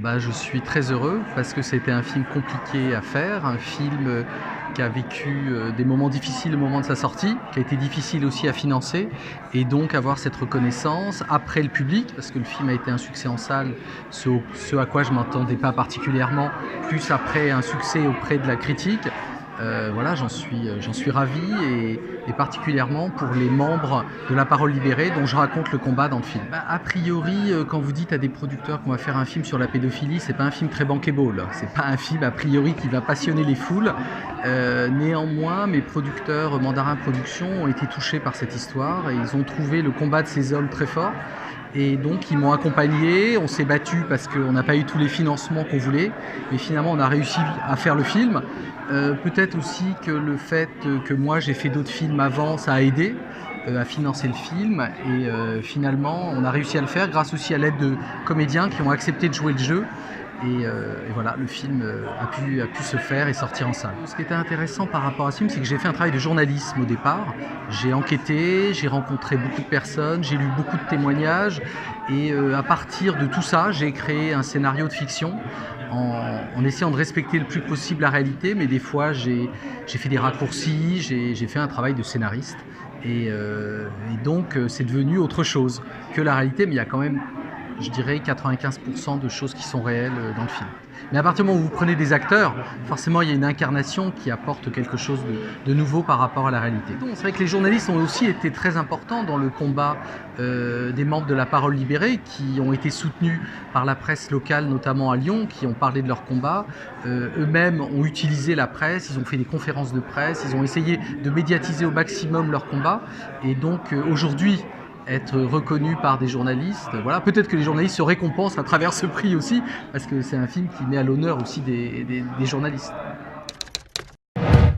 Je suis très heureux parce que c'était un film compliqué à faire, un film qui a vécu des moments difficiles au moment de sa sortie, qui a été difficile aussi à financer, et donc avoir cette reconnaissance après le public, parce que le film a été un succès en salle, ce à quoi je ne m'attendais pas particulièrement, plus après un succès auprès de la critique. Voilà, j'en suis ravi et particulièrement pour les membres de La Parole Libérée dont je raconte le combat dans le film. A priori, quand vous dites à des producteurs qu'on va faire un film sur la pédophilie, c'est pas un film très bankable. C'est pas un film a priori qui va passionner les foules. Néanmoins, mes producteurs Mandarin Productions ont été touchés par cette histoire et ils ont trouvé le combat de ces hommes très fort. Et donc ils m'ont accompagné, on s'est battu parce qu'on n'a pas eu tous les financements qu'on voulait, mais finalement on a réussi à faire le film. Peut-être aussi que le fait que moi j'ai fait d'autres films avant, ça a aidé à financer le film, et finalement on a réussi à le faire grâce aussi à l'aide de comédiens qui ont accepté de jouer le jeu. Et voilà, le film a pu se faire et sortir en salle. Ce qui était intéressant par rapport à ce film, c'est que j'ai fait un travail de journalisme au départ. J'ai enquêté, j'ai rencontré beaucoup de personnes, j'ai lu beaucoup de témoignages, et à partir de tout ça, j'ai créé un scénario de fiction en essayant de respecter le plus possible la réalité, mais des fois j'ai fait des raccourcis, j'ai fait un travail de scénariste, et donc c'est devenu autre chose que la réalité, mais il y a quand même, je dirais, 95% de choses qui sont réelles dans le film. Mais à partir du moment où vous prenez des acteurs, forcément il y a une incarnation qui apporte quelque chose de nouveau par rapport à la réalité. Donc, c'est vrai que les journalistes ont aussi été très importants dans le combat des membres de La Parole Libérée, qui ont été soutenus par la presse locale, notamment à Lyon, qui ont parlé de leur combat. Eux-mêmes ont utilisé la presse, ils ont fait des conférences de presse, ils ont essayé de médiatiser au maximum leur combat. Et donc aujourd'hui, être reconnu par des journalistes, voilà. Peut-être que les journalistes se récompensent à travers ce prix aussi, parce que c'est un film qui met à l'honneur aussi des journalistes.